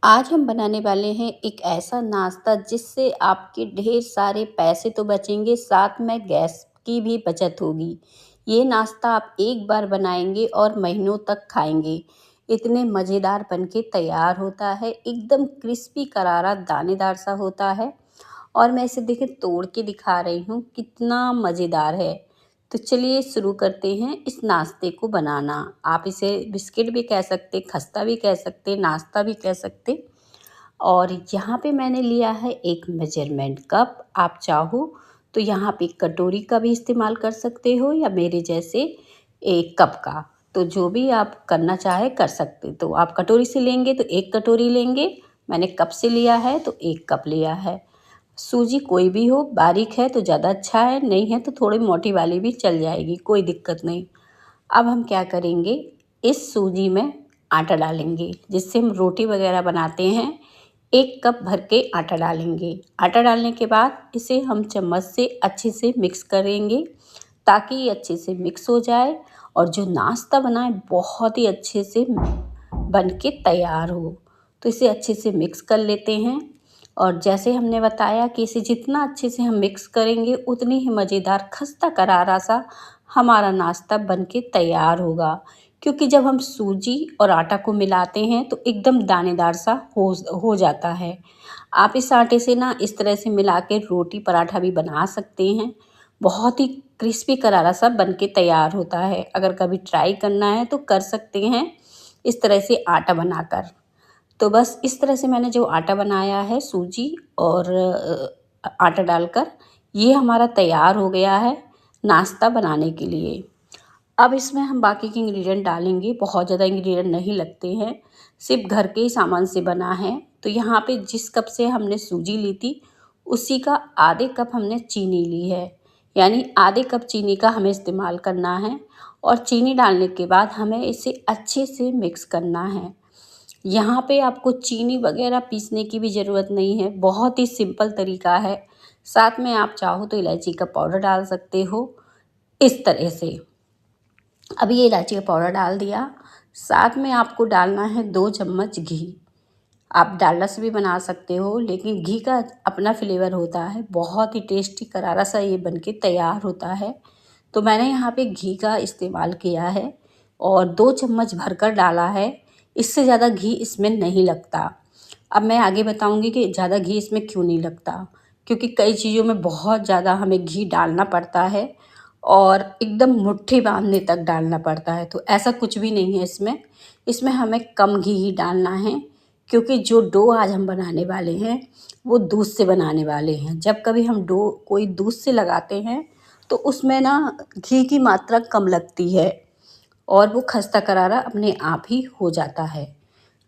आज हम बनाने वाले हैं एक ऐसा नाश्ता जिससे आपके ढेर सारे पैसे तो बचेंगे, साथ में गैस की भी बचत होगी। ये नाश्ता आप एक बार बनाएंगे और महीनों तक खाएंगे। इतने मज़ेदार बनके तैयार होता है, एकदम क्रिस्पी करारा दानेदार सा होता है। और मैं इसे देखिए तोड़ के दिखा रही हूँ, कितना मज़ेदार है। तो चलिए शुरू करते हैं इस नाश्ते को बनाना। आप इसे बिस्किट भी कह सकते, खस्ता भी कह सकते, नाश्ता भी कह सकते। और यहाँ पे मैंने लिया है एक मेजरमेंट कप। आप चाहो तो यहाँ पे कटोरी का भी इस्तेमाल कर सकते हो या मेरे जैसे एक कप का। तो जो भी आप करना चाहे कर सकते। तो आप कटोरी से लेंगे तो एक कटोरी लेंगे, मैंने कप से लिया है तो एक कप लिया है। सूजी कोई भी हो, बारीक है तो ज़्यादा अच्छा है, नहीं है तो थोड़ी मोटी वाली भी चल जाएगी, कोई दिक्कत नहीं। अब हम क्या करेंगे, इस सूजी में आटा डालेंगे जिससे हम रोटी वगैरह बनाते हैं। एक कप भर के आटा डालेंगे। आटा डालने के बाद इसे हम चम्मच से अच्छे से मिक्स करेंगे ताकि ये अच्छे से मिक्स हो जाए और जो नाश्ता बनाए बहुत ही अच्छे से बन के तैयार हो। तो इसे अच्छे से मिक्स कर लेते हैं। और जैसे हमने बताया कि इसे जितना अच्छे से हम मिक्स करेंगे उतनी ही मज़ेदार खस्ता करारा सा हमारा नाश्ता बन के तैयार होगा। क्योंकि जब हम सूजी और आटा को मिलाते हैं तो एकदम दानेदार सा हो जाता है। आप इस आटे से ना इस तरह से मिला के रोटी पराठा भी बना सकते हैं। बहुत ही क्रिस्पी करारा सा बन के तैयार होता है। अगर कभी ट्राई करना है तो कर सकते हैं इस तरह से आटा बनाकर। तो बस इस तरह से मैंने जो आटा बनाया है सूजी और आटा डालकर, ये हमारा तैयार हो गया है नाश्ता बनाने के लिए। अब इसमें हम बाकी के इंग्रेडिएंट डालेंगे, बहुत ज़्यादा इंग्रेडिएंट नहीं लगते हैं, सिर्फ घर के ही सामान से बना है। तो यहाँ पे जिस कप से हमने सूजी ली थी उसी का आधे कप हमने चीनी ली है, यानी आधे कप चीनी का हमें इस्तेमाल करना है। और चीनी डालने के बाद हमें इसे अच्छे से मिक्स करना है। यहाँ पे आपको चीनी वगैरह पीसने की भी ज़रूरत नहीं है, बहुत ही सिंपल तरीका है। साथ में आप चाहो तो इलायची का पाउडर डाल सकते हो इस तरह से। अब ये इलायची का पाउडर डाल दिया। साथ में आपको डालना है 2 चम्मच घी। आप डालडा से भी बना सकते हो, लेकिन घी का अपना फ्लेवर होता है, बहुत ही टेस्टी करारा सा ये बनके तैयार होता है। तो मैंने यहाँ पे घी का इस्तेमाल किया है और 2 चम्मच भरकर डाला है। इससे ज़्यादा घी इसमें नहीं लगता। अब मैं आगे बताऊँगी कि ज़्यादा घी इसमें क्यों नहीं लगता, क्योंकि कई चीज़ों में बहुत ज़्यादा हमें घी डालना पड़ता है और एकदम मुट्ठी बांधने तक डालना पड़ता है। तो ऐसा कुछ भी नहीं है इसमें। इसमें हमें कम घी ही डालना है, क्योंकि जो डो आज हम बनाने वाले हैं वो दूध से बनाने वाले हैं। जब कभी हम डो कोई दूध से लगाते हैं तो उसमें ना घी की मात्रा कम लगती है और वो खस्ता करारा अपने आप ही हो जाता है।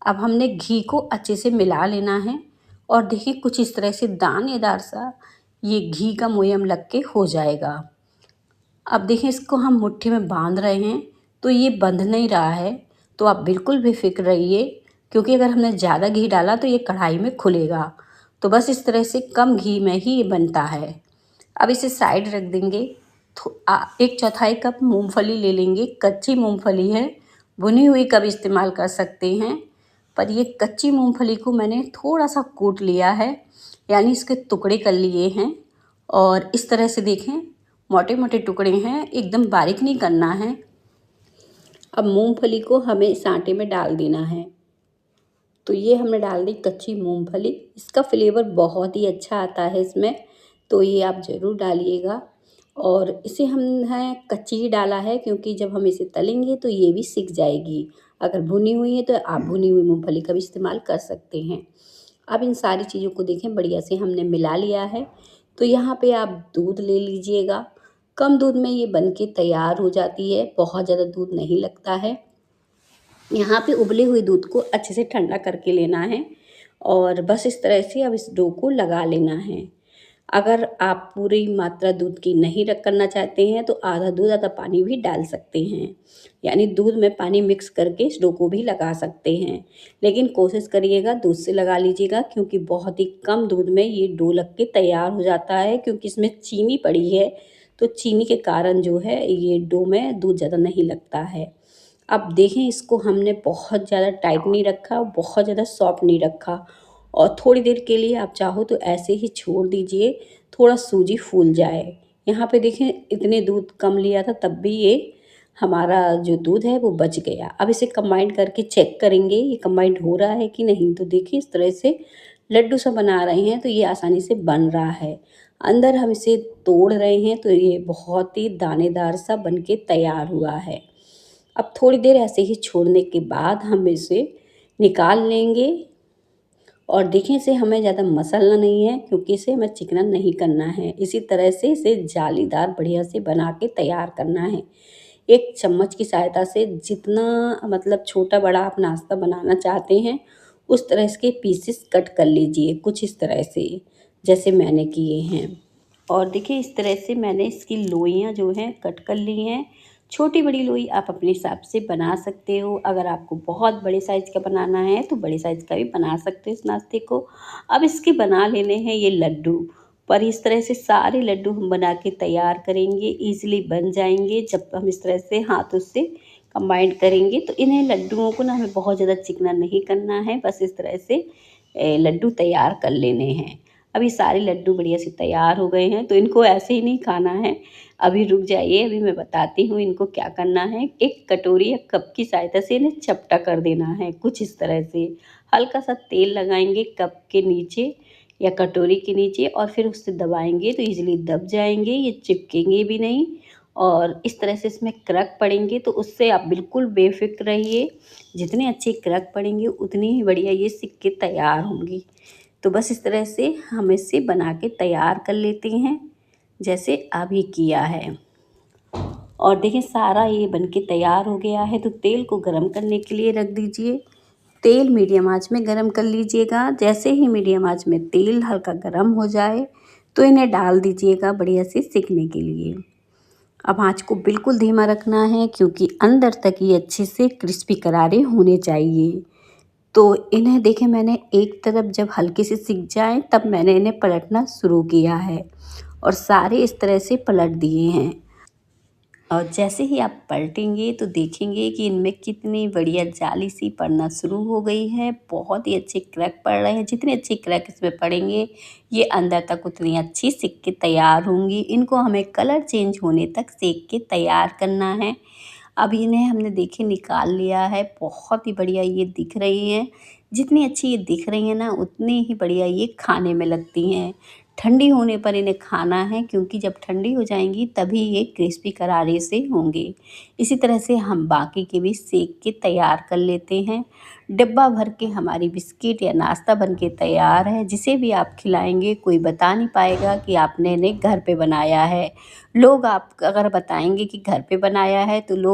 अब हमने घी को अच्छे से मिला लेना है और देखिए कुछ इस तरह से दानेदार सा ये घी का मोयम लग के हो जाएगा। अब देखिए इसको हम मुट्ठी में बांध रहे हैं तो ये बंध नहीं रहा है। तो आप बिल्कुल बेफिक्र रहिए, क्योंकि अगर हमने ज़्यादा घी डाला तो ये कढ़ाई में खुलेगा। तो बस इस तरह से कम घी में ही ये बनता है। अब इसे साइड रख देंगे। 1/4 कप मूंगफली ले लेंगे, कच्ची मूंगफली है, भुनी हुई का भी इस्तेमाल कर सकते हैं। पर ये कच्ची मूंगफली को मैंने थोड़ा सा कूट लिया है, यानी इसके टुकड़े कर लिए हैं। और इस तरह से देखें मोटे मोटे टुकड़े हैं, एकदम बारीक नहीं करना है। अब मूंगफली को हमें इस आटे में डाल देना है। तो ये हमने डाल दी कच्ची मूंगफली, इसका फ्लेवर बहुत ही अच्छा आता है इसमें, तो ये आप ज़रूर डालिएगा। और इसे हमने कच्ची ही डाला है, क्योंकि जब हम इसे तलेंगे तो ये भी सिक जाएगी। अगर भुनी हुई है तो आप भुनी हुई मूंगफली का भी इस्तेमाल कर सकते हैं। अब इन सारी चीज़ों को देखें बढ़िया से हमने मिला लिया है। तो यहाँ पे आप दूध ले लीजिएगा। कम दूध में ये बन के तैयार हो जाती है, बहुत ज़्यादा दूध नहीं लगता है। यहाँ पे उबले हुए दूध को अच्छे से ठंडा करके लेना है और बस इस तरह से अब इस डो को लगा लेना है। अगर आप पूरी मात्रा दूध की नहीं करना चाहते हैं तो आधा दूध आधा पानी भी डाल सकते हैं, यानी दूध में पानी मिक्स करके इस डो को भी लगा सकते हैं। लेकिन कोशिश करिएगा दूध से लगा लीजिएगा, क्योंकि बहुत ही कम दूध में ये डो लग के तैयार हो जाता है। क्योंकि इसमें चीनी पड़ी है तो चीनी के कारण जो है ये डो में दूध ज़्यादा नहीं लगता है। अब देखें, इसको हमने बहुत ज़्यादा टाइट नहीं रखा, बहुत ज़्यादा सॉफ्ट नहीं रखा, और थोड़ी देर के लिए आप चाहो तो ऐसे ही छोड़ दीजिए, थोड़ा सूजी फूल जाए। यहाँ पे देखें, इतने दूध कम लिया था तब भी ये हमारा जो दूध है वो बच गया। अब इसे कंबाइन करके चेक करेंगे ये कंबाइंड हो रहा है कि नहीं। तो देखिए, इस तरह से लड्डू सा बना रहे हैं तो ये आसानी से बन रहा है। अंदर हम इसे तोड़ रहे हैं तो ये बहुत ही दानेदार सा बन के तैयार हुआ है। अब थोड़ी देर ऐसे ही छोड़ने के बाद हम इसे निकाल लेंगे, और देखें, इसे हमें ज़्यादा मसलना नहीं है क्योंकि इसे हमें चिकना नहीं करना है। इसी तरह से इसे जालीदार बढ़िया से बना के तैयार करना है। एक चम्मच की सहायता से जितना मतलब छोटा बड़ा आप नाश्ता बनाना चाहते हैं उस तरह इसके पीसेस कट कर लीजिए, कुछ इस तरह से जैसे मैंने किए हैं। और देखिए, इस तरह से मैंने इसकी लोइयाँ जो हैं कट कर ली हैं। छोटी बड़ी लोई आप अपने हिसाब से बना सकते हो। अगर आपको बहुत बड़े साइज़ का बनाना है तो बड़े साइज़ का भी बना सकते हो इस नाश्ते को। अब इसके बना लेने हैं ये लड्डू, पर इस तरह से सारे लड्डू हम बना के तैयार करेंगे, ईज़िली बन जाएंगे जब हम इस तरह से हाथों से कंबाइन करेंगे। तो इन्हें लड्डुओं को ना हमें बहुत ज़्यादा चिकना नहीं करना है, बस इस तरह से लड्डू तैयार कर लेने हैं। अभी सारे लड्डू बढ़िया से तैयार हो गए हैं, तो इनको ऐसे ही नहीं खाना है। अभी रुक जाइए, अभी मैं बताती हूँ इनको क्या करना है। एक कटोरी या कप की सहायता से इन्हें चपटा कर देना है, कुछ इस तरह से। हल्का सा तेल लगाएंगे कप के नीचे या कटोरी के नीचे, और फिर उससे दबाएंगे तो ईज़िली दब जाएंगे, ये चिपकेंगे भी नहीं। और इस तरह से इसमें क्रैक पड़ेंगे तो उससे आप बिल्कुल बेफ़िक्र रहिए। जितने अच्छे क्रैक पड़ेंगे उतनी ही बढ़िया ये सिक्के तैयार होंगी। तो बस इस तरह से हम इसे बना के तैयार कर लेते हैं जैसे अभी किया है। और देखिए, सारा ये बन के तैयार हो गया है। तो तेल को गरम करने के लिए रख दीजिए। तेल मीडियम आंच में गरम कर लीजिएगा। जैसे ही मीडियम आंच में तेल हल्का गरम हो जाए तो इन्हें डाल दीजिएगा बढ़िया से सिकने के लिए। अब आँच को बिल्कुल धीमा रखना है क्योंकि अंदर तक ये अच्छे से क्रिस्पी करारे होने चाहिए। तो इन्हें देखें, मैंने एक तरफ जब हल्के से सिक जाएँ तब मैंने इन्हें पलटना शुरू किया है, और सारे इस तरह से पलट दिए हैं। और जैसे ही आप पलटेंगे तो देखेंगे कि इनमें कितनी बढ़िया जाली सी पड़ना शुरू हो गई है। बहुत ही अच्छे क्रैक पड़ रहे हैं। जितने अच्छे क्रैक इसमें पड़ेंगे ये अंदर तक उतनी अच्छी सिक के तैयार होंगी। इनको हमें कलर चेंज होने तक सेक के तैयार करना है। अब इन्हें हमने देखिए निकाल लिया है। बहुत ही बढ़िया ये दिख रही हैं। जितनी अच्छी ये दिख रही हैं ना उतनी ही बढ़िया ये खाने में लगती हैं। ठंडी होने पर इन्हें खाना है क्योंकि जब ठंडी हो जाएंगी तभी ये क्रिस्पी करारे से होंगे। इसी तरह से हम बाकी के भी सेक के तैयार कर लेते हैं। डिब्बा भर के हमारी बिस्किट या नाश्ता बन के तैयार है। जिसे भी आप खिलाएंगे कोई बता नहीं पाएगा कि आपने इन्हें घर पे बनाया है। लोग आप अगर बताएंगे कि घर पे बनाया है तो लोग